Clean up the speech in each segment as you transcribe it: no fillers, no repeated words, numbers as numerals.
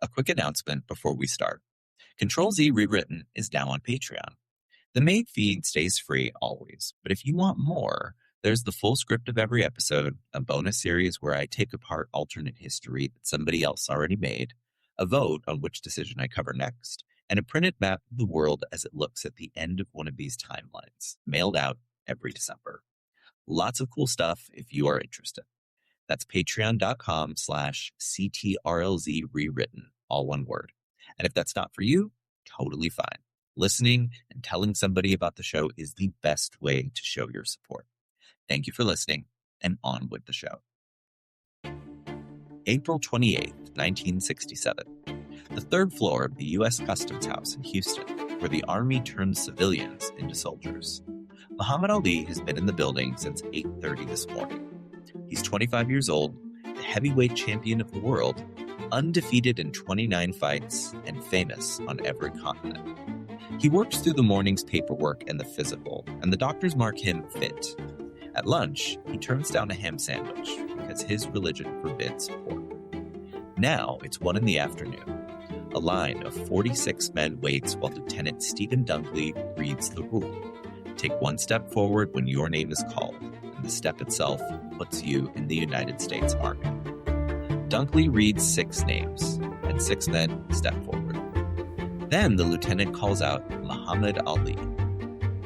A quick announcement before we start. Control-Z Rewritten is now on Patreon. The main feed stays free always, but if you want more, there's the full script of every episode, a bonus series where I take apart alternate history that somebody else already made, a vote on which decision I cover next, and a printed map of the world as it looks at the end of one of these timelines, mailed out every December. Lots of cool stuff if you are interested. That's patreon.com/CTRLZ rewritten, all one word. And if that's not for you, totally fine. Listening and telling somebody about the show is the best way to show your support. Thank you for listening, and on with the show. April 28th, 1967. The third floor of the U.S. Customs House in Houston, where the Army turns civilians into soldiers. Muhammad Ali has been in the building since 8:30 this morning. He's 25 years old, the heavyweight champion of the world, undefeated in 29 fights, and famous on every continent. He works through the morning's paperwork and the physical, and the doctors mark him fit. At lunch, he turns down a ham sandwich because his religion forbids pork. Now it's 1 p.m. A line of 46 men waits while Lieutenant Steven Dunkley reads the rule. Take one step forward when your name is called, and the step itself puts you in the United States Army. Dunkley reads 6 names, and 6 men step forward. Then the lieutenant calls out Muhammad Ali.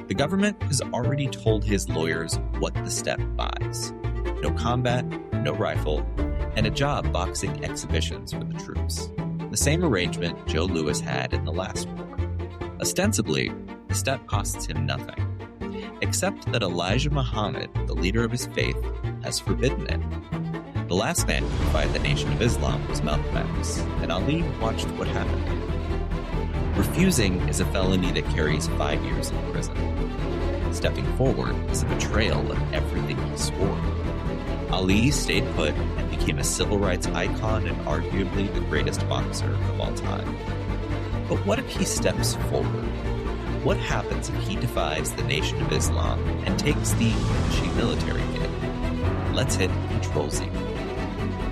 The government has already told his lawyers what the step buys. No combat, no rifle, and a job boxing exhibitions for the troops. The same arrangement Joe Louis had in the last war. Ostensibly, the step costs him nothing, except that Elijah Muhammad, the leader of his faith, has forbidden it. The last man who defied the Nation of Islam was Malcolm X, and Ali watched what happened. Refusing is a felony that carries 5 years in prison. Stepping forward is a betrayal of everything he swore. Ali stayed put and became a civil rights icon and arguably the greatest boxer of all time. But what if he steps forward? What happens if he defies the Nation of Islam and takes the military hit? Let's hit Control-Z.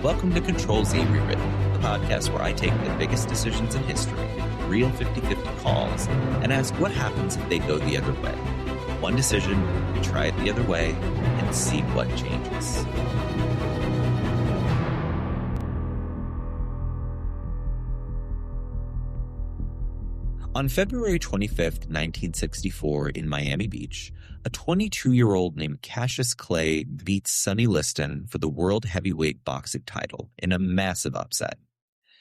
Welcome to Control-Z Rewritten, the podcast where I take the biggest decisions in history, real 50-50 calls, and ask what happens if they go the other way. One decision, we try it the other way, and see what changes. On February 25th, 1964, in Miami Beach, a 22-year-old named Cassius Clay beats Sonny Liston for the world heavyweight boxing title in a massive upset.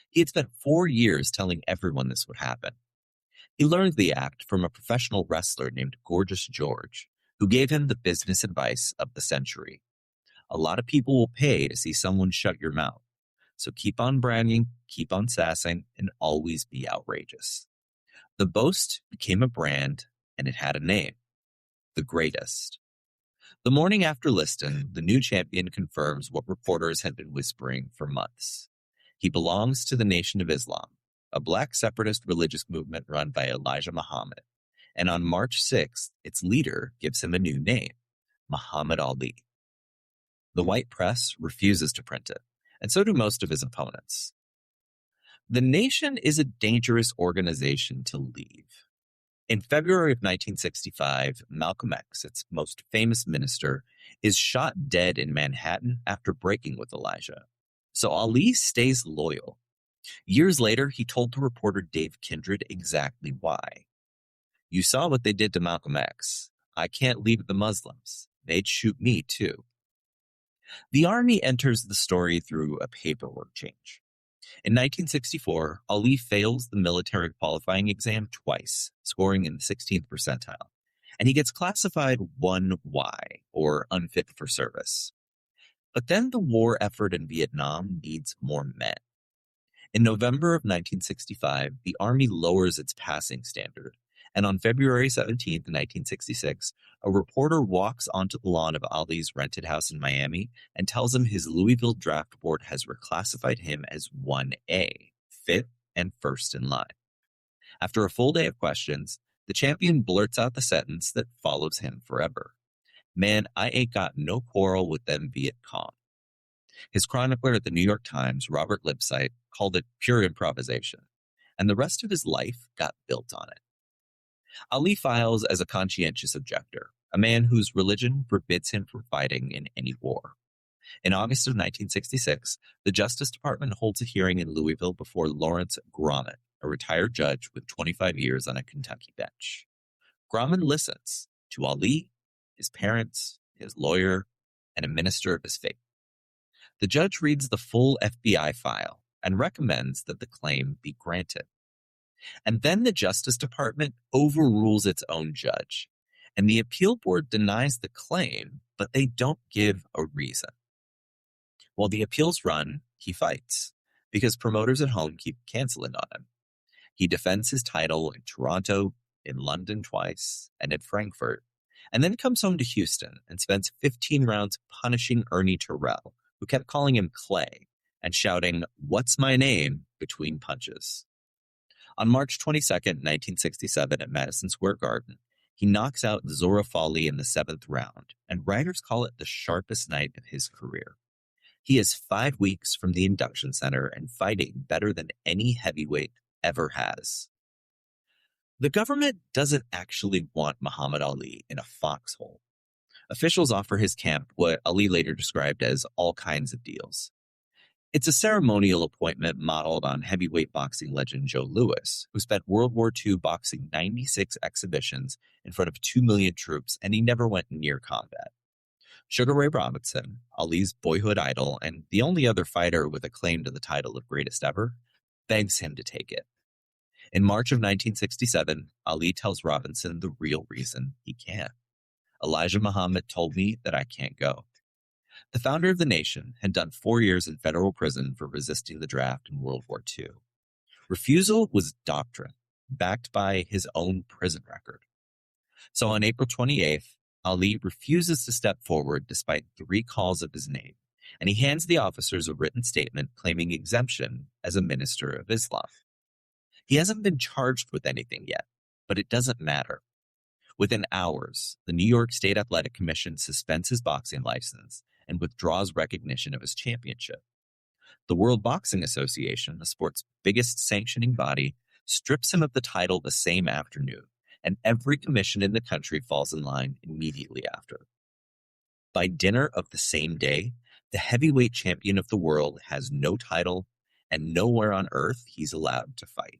He had spent 4 years telling everyone this would happen. He learned the act from a professional wrestler named Gorgeous George, who gave him the business advice of the century. A lot of people will pay to see someone shut your mouth, so keep on bragging, keep on sassing, and always be outrageous. The boast became a brand, and it had a name: the Greatest. The morning after Liston, the new champion confirms what reporters had been whispering for months. He belongs to the Nation of Islam, a black separatist religious movement run by Elijah Muhammad, and on March 6th, its leader gives him a new name, Muhammad Ali. The white press refuses to print it, and so do most of his opponents. The Nation is a dangerous organization to leave. In February of 1965, Malcolm X, its most famous minister, is shot dead in Manhattan after breaking with Elijah. So Ali stays loyal. Years later, he told the reporter Dave Kindred exactly why. You saw what they did to Malcolm X. I can't leave the Muslims. They'd shoot me too. The Army enters the story through a paperwork change. In 1964, Ali fails the military qualifying exam twice, scoring in the 16th percentile, and he gets classified 1Y, or unfit for service. But then the war effort in Vietnam needs more men. In November of 1965, the Army lowers its passing standard, and on February 17, 1966, a reporter walks onto the lawn of Ali's rented house in Miami and tells him his Louisville draft board has reclassified him as 1A, fit and first in line. After a full day of questions, the champion blurts out the sentence that follows him forever. Man, I ain't got no quarrel with them Viet Cong. His chronicler at the New York Times, Robert Lipsyte, called it pure improvisation, and the rest of his life got built on it. Ali files as a conscientious objector, a man whose religion forbids him from fighting in any war. In August of 1966, the Justice Department holds a hearing in Louisville before Lawrence Gromit, a retired judge with 25 years on a Kentucky bench. Gromit listens to Ali, his parents, his lawyer, and a minister of his faith. The judge reads the full FBI file and recommends that the claim be granted. And then the Justice Department overrules its own judge, and the appeal board denies the claim, but they don't give a reason. While the appeals run, he fights, because promoters at home keep canceling on him. He defends his title in Toronto, in London twice, and at Frankfurt, and then comes home to Houston and spends 15 rounds punishing Ernie Terrell, who kept calling him Clay and shouting, "What's my name?" between punches. On March 22, 1967, at Madison Square Garden, he knocks out Zora Fali in the 7th round, and writers call it the sharpest night of his career. He is 5 weeks from the induction center and fighting better than any heavyweight ever has. The government doesn't actually want Muhammad Ali in a foxhole. Officials offer his camp what Ali later described as all kinds of deals. It's a ceremonial appointment modeled on heavyweight boxing legend Joe Louis, who spent World War II boxing 96 exhibitions in front of 2 million troops, and he never went near combat. Sugar Ray Robinson, Ali's boyhood idol and the only other fighter with a claim to the title of greatest ever, begs him to take it. In March of 1967, Ali tells Robinson the real reason he can't. Elijah Muhammad told me that I can't go. The founder of the nation had done 4 years in federal prison for resisting the draft in World War II. Refusal was doctrine, backed by his own prison record. So on April 28th, Ali refuses to step forward despite 3 calls of his name, and he hands the officers a written statement claiming exemption as a minister of Islam. He hasn't been charged with anything yet, but it doesn't matter. Within hours, the New York State Athletic Commission suspends his boxing license and withdraws recognition of his championship. The World Boxing Association, the sport's biggest sanctioning body, strips him of the title the same afternoon, and every commission in the country falls in line immediately after. By dinner of the same day, the heavyweight champion of the world has no title, and nowhere on earth he's allowed to fight.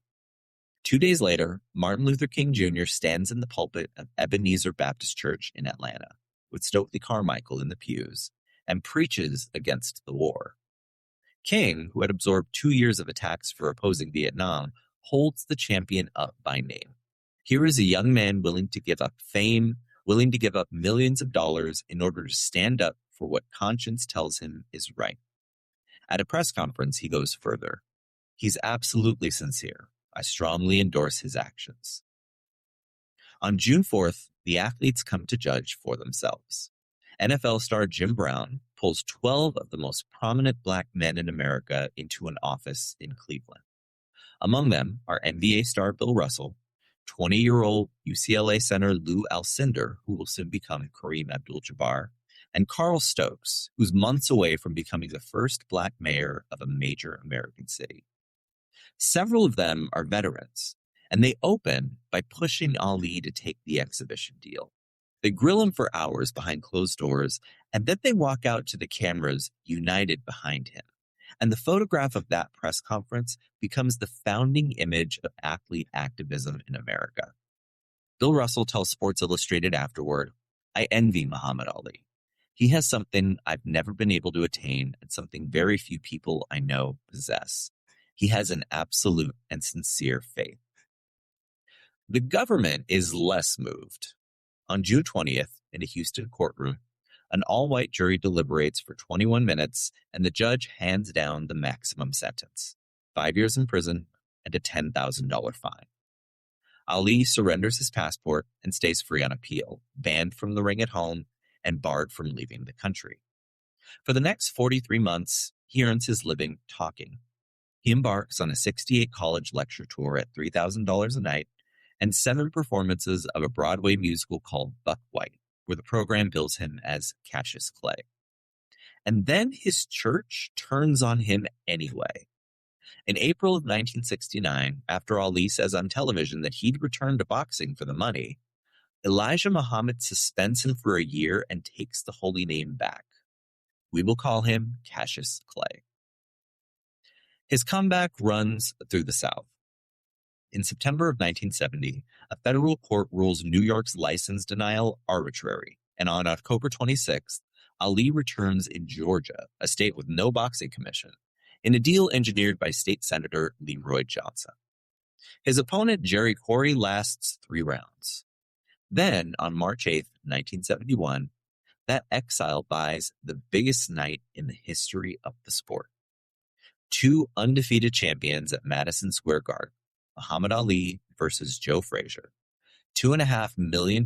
2 days later, Martin Luther King Jr. stands in the pulpit of Ebenezer Baptist Church in Atlanta, with Stokely Carmichael in the pews, and preaches against the war. King, who had absorbed 2 years of attacks for opposing Vietnam, holds the champion up by name. Here is a young man willing to give up fame, willing to give up millions of dollars in order to stand up for what conscience tells him is right. At a press conference, he goes further. He's absolutely sincere. I strongly endorse his actions. On June 4th, the athletes come to judge for themselves. NFL star Jim Brown pulls 12 of the most prominent black men in America into an office in Cleveland. Among them are NBA star Bill Russell, 20-year-old UCLA center Lou Alcindor, who will soon become Kareem Abdul-Jabbar, and Carl Stokes, who's months away from becoming the first black mayor of a major American city. Several of them are veterans, and they open by pushing Ali to take the exhibition deal. They grill him for hours behind closed doors, and then they walk out to the cameras united behind him. And the photograph of that press conference becomes the founding image of athlete activism in America. Bill Russell tells Sports Illustrated afterward, "I envy Muhammad Ali. He has something I've never been able to attain and something very few people I know possess. He has an absolute and sincere faith." The government is less moved. On June 20th, in a Houston courtroom, an all-white jury deliberates for 21 minutes, and the judge hands down the maximum sentence, 5 years in prison and a $10,000 fine. Ali surrenders his passport and stays free on appeal, banned from the ring at home and barred from leaving the country. For the next 43 months, he earns his living talking. He embarks on a 68 college lecture tour at $3,000 a night and 7 performances of a Broadway musical called Buck White, where the program bills him as Cassius Clay. And then his church turns on him anyway. In April of 1969, after Ali says on television that he'd return to boxing for the money, Elijah Muhammad suspends him for a year and takes the holy name back. We will call him Cassius Clay. His comeback runs through the South. In September of 1970, a federal court rules New York's license denial arbitrary, and on October 26th, Ali returns in Georgia, a state with no boxing commission, in a deal engineered by State Senator Leroy Johnson. His opponent, Jerry Corey, lasts 3 rounds. Then, on March 8th, 1971, that exile buys the biggest night in the history of the sport. 2 undefeated champions at Madison Square Garden, Muhammad Ali versus Joe Frazier. $2.5 million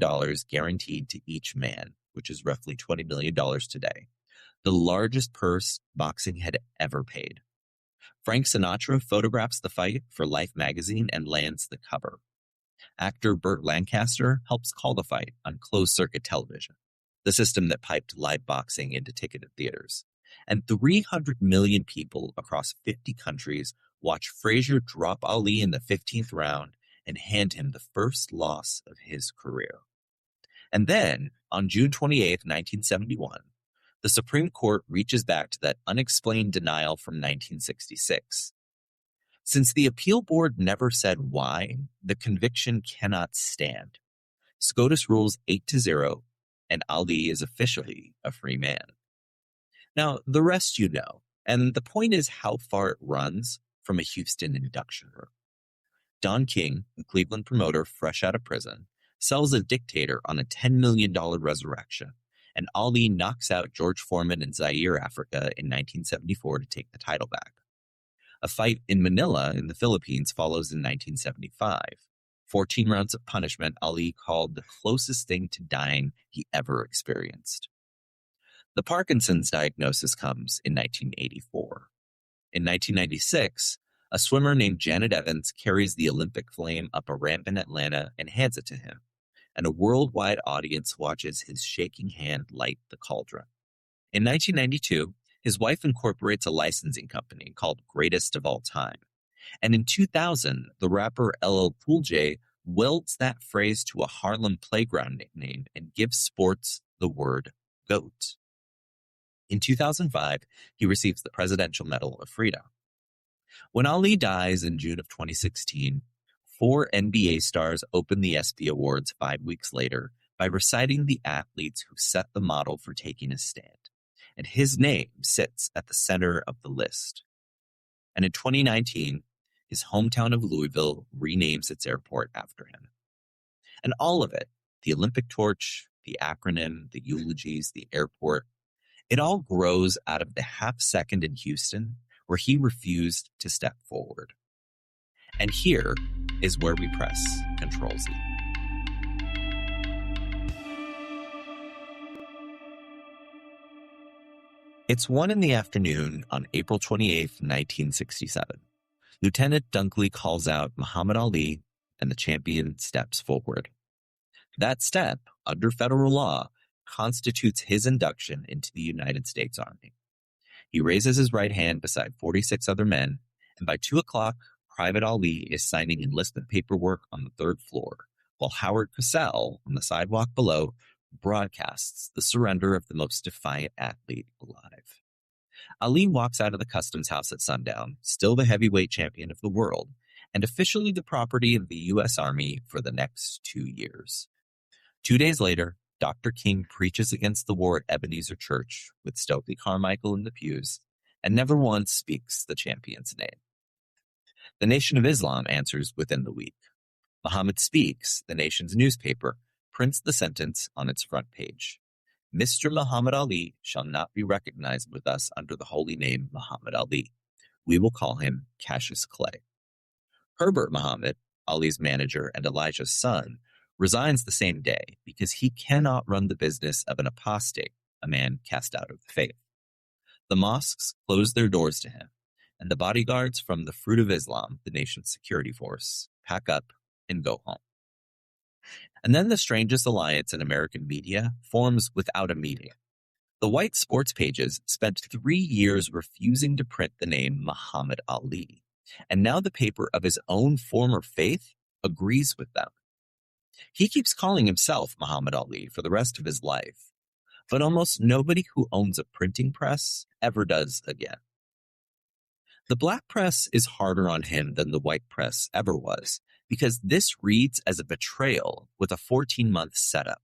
guaranteed to each man, which is roughly $20 million today. The largest purse boxing had ever paid. Frank Sinatra photographs the fight for Life magazine and lands the cover. Actor Burt Lancaster helps call the fight on closed-circuit television, the system that piped live boxing into ticketed theaters. And 300 million people across 50 countries watch Frazier drop Ali in the 15th round and hand him the first loss of his career. And then, on June 28, 1971, the Supreme Court reaches back to that unexplained denial from 1966. Since the appeal board never said why, the conviction cannot stand. SCOTUS rules 8-0, and Ali is officially a free man. Now, the rest you know, and the point is how far it runs from a Houston induction room. Don King, a Cleveland promoter fresh out of prison, sells a dictator on a $10 million resurrection, and Ali knocks out George Foreman in Zaire, Africa in 1974 to take the title back. A fight in Manila in the Philippines follows in 1975. 14 rounds of punishment Ali called the closest thing to dying he ever experienced. The Parkinson's diagnosis comes in 1984. In 1996, a swimmer named Janet Evans carries the Olympic flame up a ramp in Atlanta and hands it to him, and a worldwide audience watches his shaking hand light the cauldron. In 1992, his wife incorporates a licensing company called Greatest of All Time. And in 2000, the rapper LL Cool J welds that phrase to a Harlem playground nickname and gives sports the word GOAT. In 2005, he receives the Presidential Medal of Freedom. When Ali dies in June of 2016, 4 NBA stars open the ESPY Awards 5 weeks later by reciting the athletes who set the model for taking a stand. And his name sits at the center of the list. And in 2019, his hometown of Louisville renames its airport after him. And all of it, the Olympic torch, the acronym, the eulogies, the airport, it all grows out of the half second in Houston where he refused to step forward. And here is where we press Control-Z. It's 1 p.m. on April 28, 1967. Lieutenant Dunkley calls out Muhammad Ali, and the champion steps forward. That step, under federal law, constitutes his induction into the United States Army. He raises his right hand beside 46 other men, and by 2 o'clock, Private Ali is signing enlistment paperwork on the 3rd floor, while Howard Cosell, on the sidewalk below, broadcasts the surrender of the most defiant athlete alive. Ali walks out of the customs house at sundown, still the heavyweight champion of the world, and officially the property of the U.S. Army for the next 2 years. 2 days later, Dr. King preaches against the war at Ebenezer Church with Stokely Carmichael in the pews, and never once speaks the champion's name. The Nation of Islam answers within the week. Muhammad Speaks, the nation's newspaper, prints the sentence on its front page. Mr. Muhammad Ali shall not be recognized with us under the holy name Muhammad Ali. We will call him Cassius Clay. Herbert Muhammad, Ali's manager and Elijah's son, resigns the same day because he cannot run the business of an apostate, a man cast out of the faith. The mosques close their doors to him, and the bodyguards from the Fruit of Islam, the nation's security force, pack up and go home. And then the strangest alliance in American media forms without a meeting. The white sports pages spent 3 years refusing to print the name Muhammad Ali, and now the paper of his own former faith agrees with them. He keeps calling himself Muhammad Ali for the rest of his life, but almost nobody who owns a printing press ever does again. The black press is harder on him than the white press ever was, because this reads as a betrayal with a 14-month setup.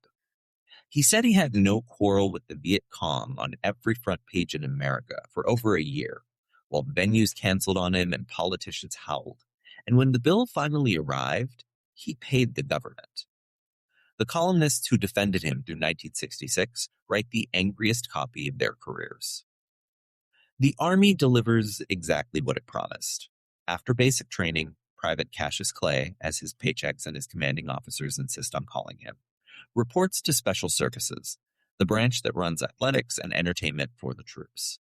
He said he had no quarrel with the Viet Cong on every front page in America for over a year, while venues canceled on him and politicians howled. And when the bill finally arrived, he paid the government. The columnists who defended him through 1966 write the angriest copy of their careers. The Army delivers exactly what it promised. After basic training, Private Cassius Clay, as his paychecks and his commanding officers insist on calling him, reports to Special Services, the branch that runs athletics and entertainment for the troops.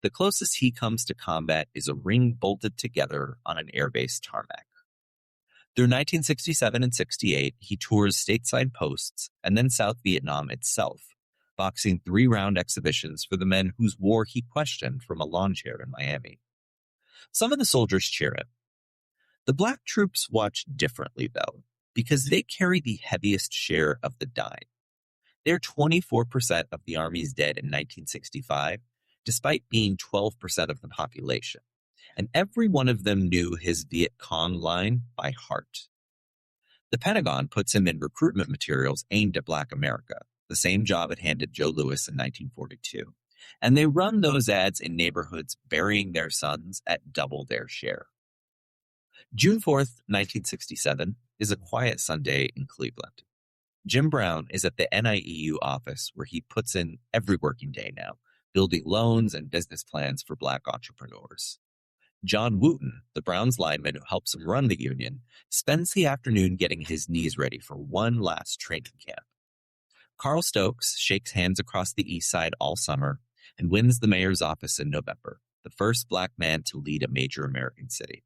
The closest he comes to combat is a ring bolted together on an airbase tarmac. Through 1967 and 68, he tours stateside posts and then South Vietnam itself, boxing 3-round exhibitions for the men whose war he questioned from a lawn chair in Miami. Some of the soldiers cheer him. The black troops watch differently, though, because they carry the heaviest share of the dying. They're 24% of the Army's dead in 1965, despite being 12% of the population, and every one of them knew his Viet Cong line by heart. The Pentagon puts him in recruitment materials aimed at Black America, the same job it handed Joe Louis in 1942, and they run those ads in neighborhoods burying their sons at double their share. June 4th, 1967, is a quiet Sunday in Cleveland. Jim Brown is at the NIEU office where he puts in every working day now, building loans and business plans for Black entrepreneurs. John Wooten, the Browns lineman who helps him run the union, spends the afternoon getting his knees ready for one last training camp. Carl Stokes shakes hands across the East Side all summer and wins the mayor's office in November, the first Black man to lead a major American city.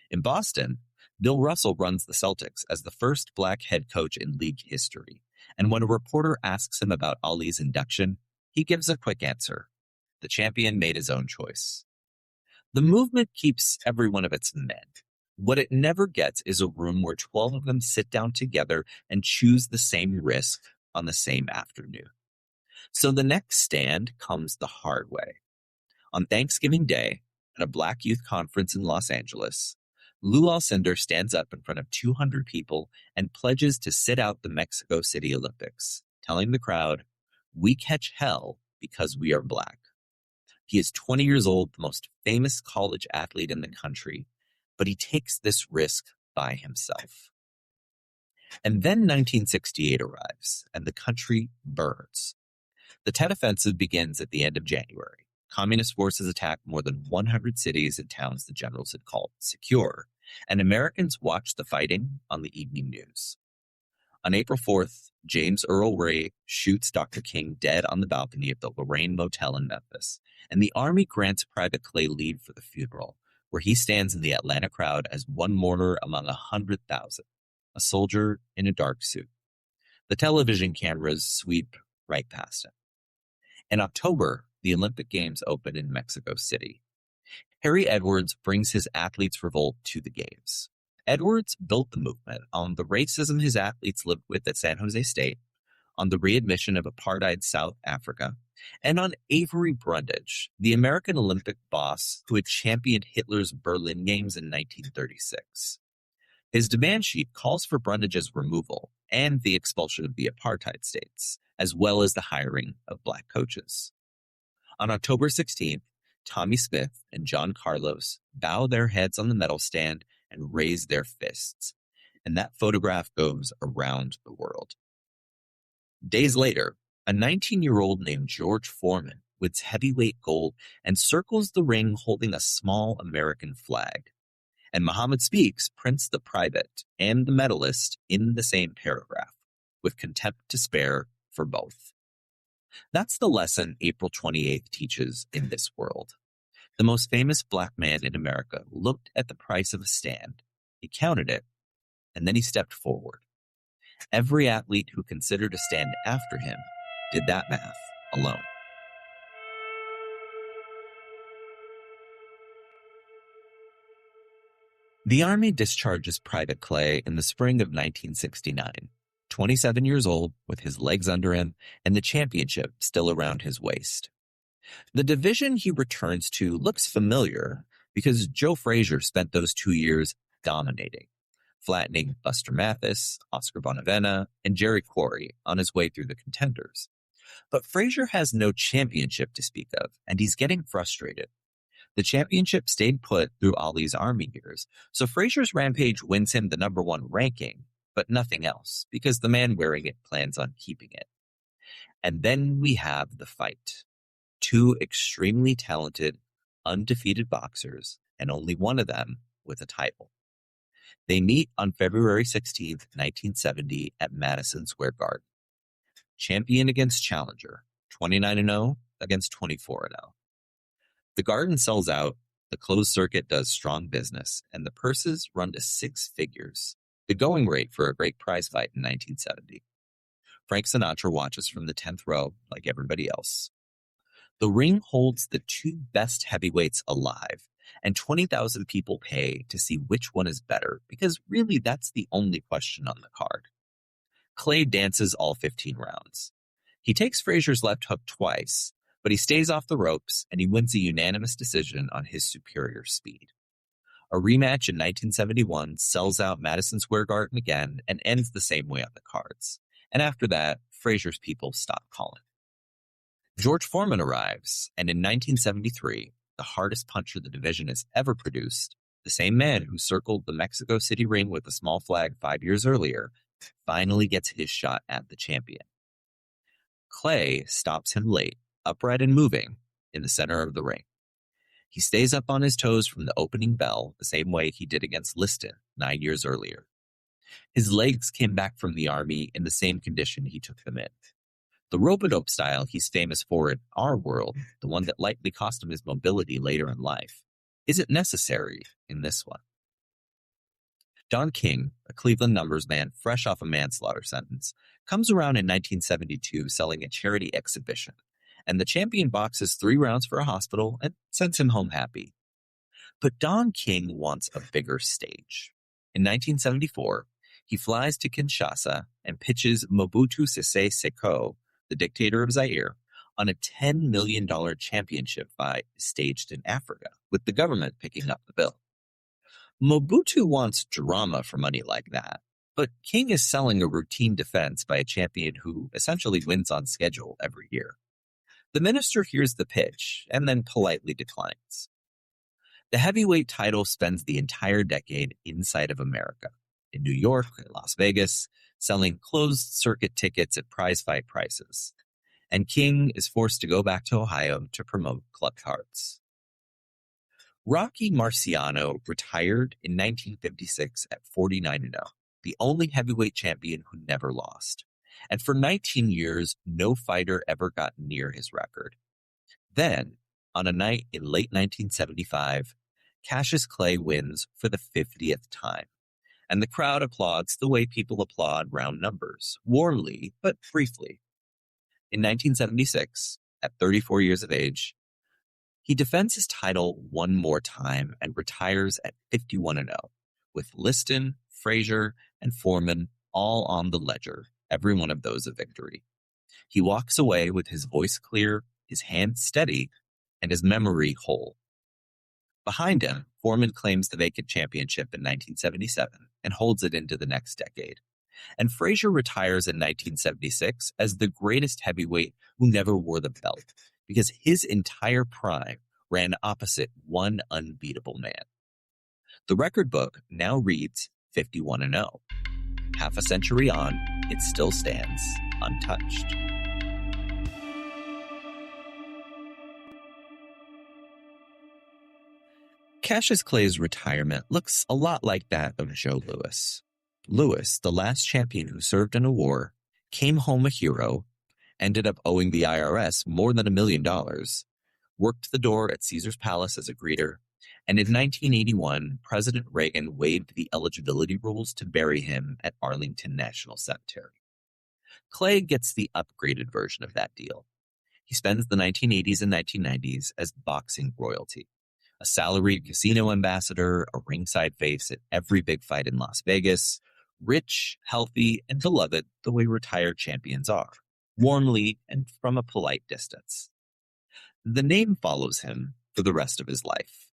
In Boston, Bill Russell runs the Celtics as the first Black head coach in league history, and when a reporter asks him about Ali's induction, he gives a quick answer. The champion made his own choice. The movement keeps every one of its men. What it never gets is a room where 12 of them sit down together and choose the same risk on the same afternoon. So the next stand comes the hard way. On Thanksgiving Day, at a Black youth conference in Los Angeles, Lou Alcindor stands up in front of 200 people and pledges to sit out the Mexico City Olympics, telling the crowd, "We catch hell because we are Black." He is 20 years old, the most famous college athlete in the country, but he takes this risk by himself. And then 1968 arrives, and the country burns. The Tet Offensive begins at the end of January. Communist forces attack more than 100 cities and towns the generals had called secure, and Americans watched the fighting on the evening news. On April 4th, James Earl Ray shoots Dr. King dead on the balcony of the Lorraine Motel in Memphis, and the Army grants Private Clay leave for the funeral, where he stands in the Atlanta crowd as one mourner among 100,000, a soldier in a dark suit. The television cameras sweep right past him. In October, the Olympic Games open in Mexico City. Harry Edwards brings his athletes' revolt to the Games. Edwards built the movement on the racism his athletes lived with at San Jose State, on the readmission of apartheid South Africa, and on Avery Brundage, the American Olympic boss who had championed Hitler's Berlin Games in 1936. His demand sheet calls for Brundage's removal and the expulsion of the apartheid states, as well as the hiring of Black coaches. On October 16th, Tommy Smith and John Carlos bow their heads on the medal stand and raise their fists, and that photograph goes around the world. Days later, a 19-year-old named George Foreman wins heavyweight gold and circles the ring holding a small American flag. And Muhammad Speaks prints the private and the medalist in the same paragraph, with contempt to spare for both. That's the lesson April 28th teaches in this world. The most famous Black man in America looked at the price of a stand, he counted it, and then he stepped forward. Every athlete who considered a stand after him did that math alone. The Army discharges Private Clay in the spring of 1969, 27 years old, with his legs under him and the championship still around his waist. The division he returns to looks familiar because Joe Frazier spent those 2 years dominating, flattening Buster Mathis, Oscar Bonavena, and Jerry Quarry on his way through the contenders. But Frazier has no championship to speak of, and he's getting frustrated. The championship stayed put through Ali's Army years, so Frazier's rampage wins him the #1 ranking, but nothing else, because the man wearing it plans on keeping it. And then we have the fight. Two extremely talented, undefeated boxers, and only one of them with a title. They meet on February 16th, 1970 at Madison Square Garden. Champion against challenger, 29-0 against 24-0. The Garden sells out, the closed circuit does strong business, and the purses run to 6 figures, the going rate for a great prize fight in 1970. Frank Sinatra watches from the 10th row like everybody else. The ring holds the 2 best heavyweights alive, and 20,000 people pay to see which one is better, because really that's the only question on the card. Clay dances all 15 rounds. He takes Frazier's left hook twice, but he stays off the ropes and he wins a unanimous decision on his superior speed. A rematch in 1971 sells out Madison Square Garden again and ends the same way on the cards. And after that, Frazier's people stop calling. George Foreman arrives, and in 1973, the hardest puncher the division has ever produced, the same man who circled the Mexico City ring with a small flag 5 years earlier, finally gets his shot at the champion. Clay stops him late, upright and moving, in the center of the ring. He stays up on his toes from the opening bell the same way he did against Liston 9 years earlier. His legs came back from the Army in the same condition he took them in. The rope-a-dope style he's famous for in our world, the one that likely cost him his mobility later in life, isn't necessary in this one. Don King, a Cleveland numbers man fresh off a manslaughter sentence, comes around in 1972 selling a charity exhibition, and the champion boxes 3 rounds for a hospital and sends him home happy. But Don King wants a bigger stage. In 1974, he flies to Kinshasa and pitches Mobutu Sese Seko, the dictator of Zaire, on a $10 million championship fight staged in Africa, with the government picking up the bill. Mobutu wants drama for money like that, but King is selling a routine defense by a champion who essentially wins on schedule every year. The minister hears the pitch and then politely declines. The heavyweight title spends the entire decade inside of America, in New York and Las Vegas, selling closed-circuit tickets at prize fight prices. And King is forced to go back to Ohio to promote club cards. Rocky Marciano retired in 1956 at 49-0, the only heavyweight champion who never lost. And for 19 years, no fighter ever got near his record. Then, on a night in late 1975, Cassius Clay wins for the 50th time. And the crowd applauds the way people applaud round numbers, warmly but briefly. In 1976, at 34 years of age, he defends his title one more time and retires at 51-0, with Liston, Frazier, and Foreman all on the ledger, every one of those a victory. He walks away with his voice clear, his hands steady, and his memory whole. Behind him, Foreman claims the vacant championship in 1977 and holds it into the next decade. And Frazier retires in 1976 as the greatest heavyweight who never wore the belt, because his entire prime ran opposite one unbeatable man. The record book now reads 51-0. Half a century on, it still stands untouched. Cassius Clay's retirement looks a lot like that of Joe Louis. Louis, the last champion who served in a war, came home a hero, ended up owing the IRS more than $1 million, worked the door at Caesar's Palace as a greeter, and in 1981, President Reagan waived the eligibility rules to bury him at Arlington National Cemetery. Clay gets the upgraded version of that deal. He spends the 1980s and 1990s as boxing royalty, A salaried casino ambassador, a ringside face at every big fight in Las Vegas, rich, healthy, and beloved the way retired champions are, warmly and from a polite distance. The name follows him for the rest of his life.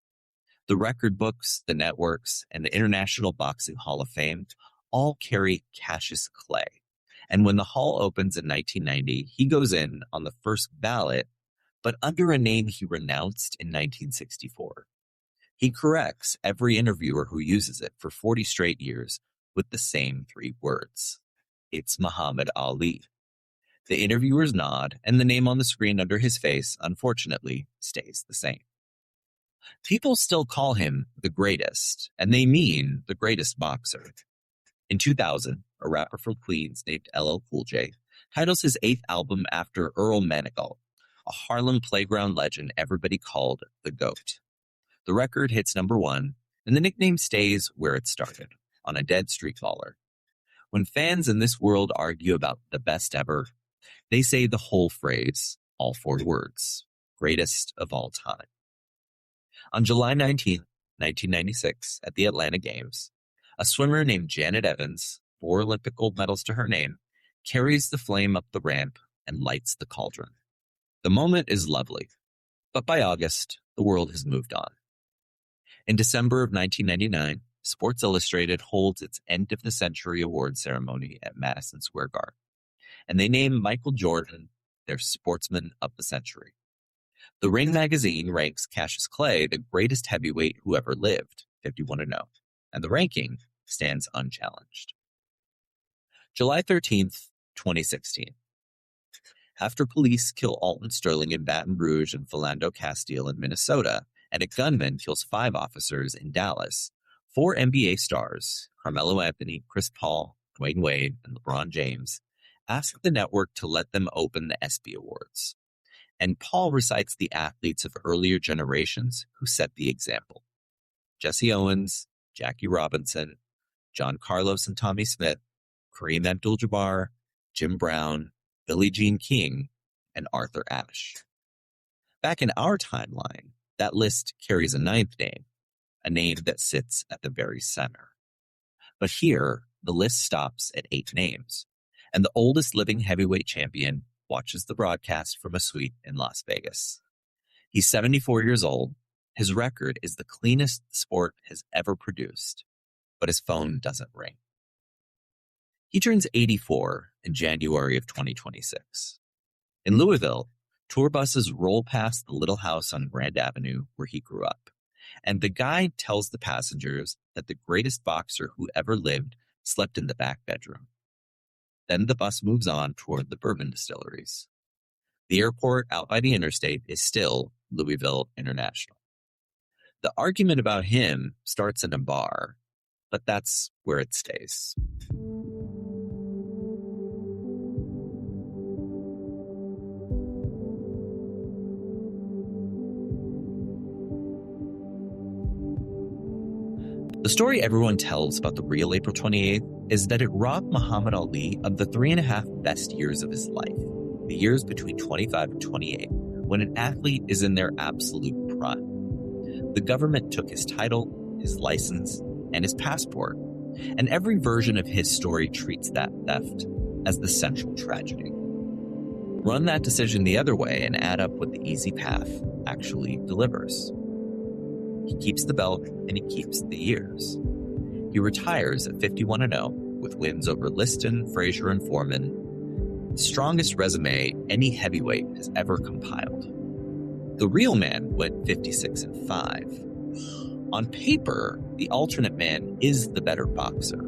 The record books, the networks, and the International Boxing Hall of Fame all carry Cassius Clay. And when the hall opens in 1990, he goes in on the first ballot, but under a name he renounced in 1964. He corrects every interviewer who uses it for 40 straight years with the same 3 words. It's Muhammad Ali. The interviewers nod, and the name on the screen under his face, unfortunately, stays the same. People still call him the greatest, and they mean the greatest boxer. In 2000, a rapper from Queens named LL Cool J titles his 8th album after Earl Manigault, a Harlem playground legend everybody called the GOAT. The record hits number 1, and the nickname stays where it started, on a dead street baller. When fans in this world argue about the best ever, they say the whole phrase, all 4 words, greatest of all time. On July 19, 1996, at the Atlanta Games, a swimmer named Janet Evans, 4 Olympic gold medals to her name, carries the flame up the ramp and lights the cauldron. The moment is lovely, but by August, the world has moved on. In December of 1999, Sports Illustrated holds its end-of-the-century award ceremony at Madison Square Garden, and they name Michael Jordan their Sportsman of the Century. The Ring magazine ranks Cassius Clay the greatest heavyweight who ever lived, 51-0, and the ranking stands unchallenged. July 13th, 2016. After police kill Alton Sterling in Baton Rouge and Philando Castile in Minnesota, and a gunman kills 5 officers in Dallas, 4 NBA stars, Carmelo Anthony, Chris Paul, Dwayne Wade, and LeBron James, ask the network to let them open the ESPY Awards. And Paul recites the athletes of earlier generations who set the example. Jesse Owens, Jackie Robinson, John Carlos and Tommy Smith, Kareem Abdul-Jabbar, Jim Brown, Billie Jean King, and Arthur Ashe. Back in our timeline, that list carries a 9th name, a name that sits at the very center. But here, the list stops at 8 names, and the oldest living heavyweight champion watches the broadcast from a suite in Las Vegas. He's 74 years old. His record is the cleanest the sport has ever produced, but his phone doesn't ring. He turns 84 in January of 2026. In Louisville, tour buses roll past the little house on Grand Avenue where he grew up, and the guide tells the passengers that the greatest boxer who ever lived slept in the back bedroom. Then the bus moves on toward the bourbon distilleries. The airport out by the interstate is still Louisville International. The argument about him starts in a bar, but that's where it stays. The story everyone tells about the real April 28th is that it robbed Muhammad Ali of the 3.5 best years of his life, the years between 25 and 28, when an athlete is in their absolute prime. The government took his title, his license, and his passport, and every version of his story treats that theft as the central tragedy. Run that decision the other way and add up what the easy path actually delivers. He keeps the belt and he keeps the years. He retires at 51-0 with wins over Liston, Frazier, and Foreman, the strongest resume any heavyweight has ever compiled. The real man went 56-5. On paper, the alternate man is the better boxer.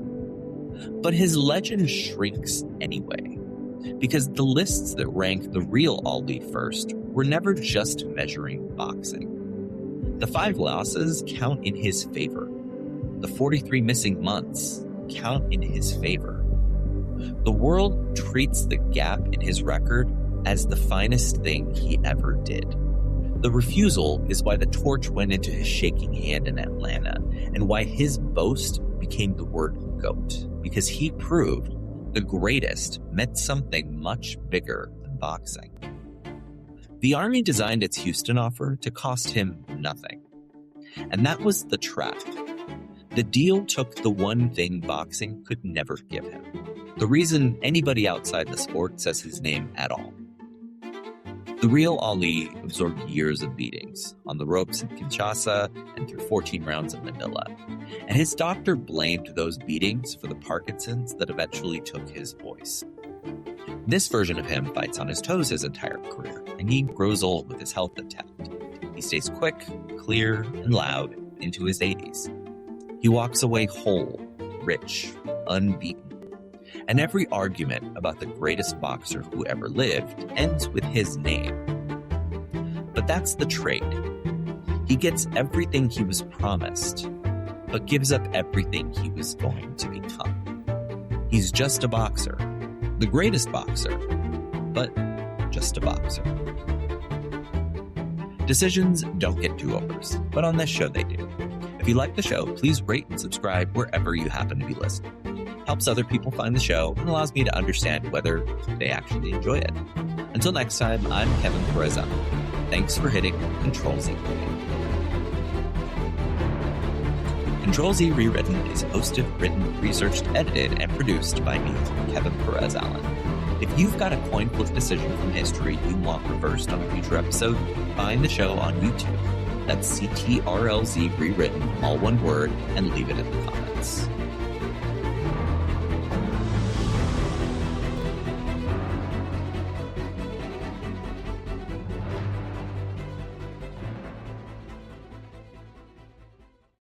But his legend shrinks anyway, because the lists that rank the real Ali first were never just measuring boxing. The 5 losses count in his favor. The 43 missing months count in his favor. The world treats the gap in his record as the finest thing he ever did. The refusal is why the torch went into his shaking hand in Atlanta, and why his boast became the word GOAT, because he proved the greatest meant something much bigger than boxing. The Army designed its Houston offer to cost him nothing. And that was the trap. The deal took the one thing boxing could never give him. The reason anybody outside the sport says his name at all. The real Ali absorbed years of beatings on the ropes in Kinshasa and through 14 rounds in Manila. And his doctor blamed those beatings for the Parkinson's that eventually took his voice. This version of him fights on his toes his entire career, and he grows old with his health intact. He stays quick, clear, and loud into his 80s. He walks away whole, rich, unbeaten. And every argument about the greatest boxer who ever lived ends with his name. But that's the trade. He gets everything he was promised, but gives up everything he was going to become. He's just a boxer. The greatest boxer, but just a boxer. Decisions don't get do-overs, but on this show they do. If you like the show, please rate and subscribe wherever you happen to be listening. Helps other people find the show and allows me to understand whether they actually enjoy it. Until next time, I'm Kevin Perez. Thanks for hitting Control-Z. Control-Z Rewritten is hosted, written, researched, edited, and produced by me, Kevin Perez Allen. If you've got a coin flip decision from history you want reversed on a future episode, find the show on YouTube. That's CTRL+Z Rewritten, all one word, and leave it in the comments.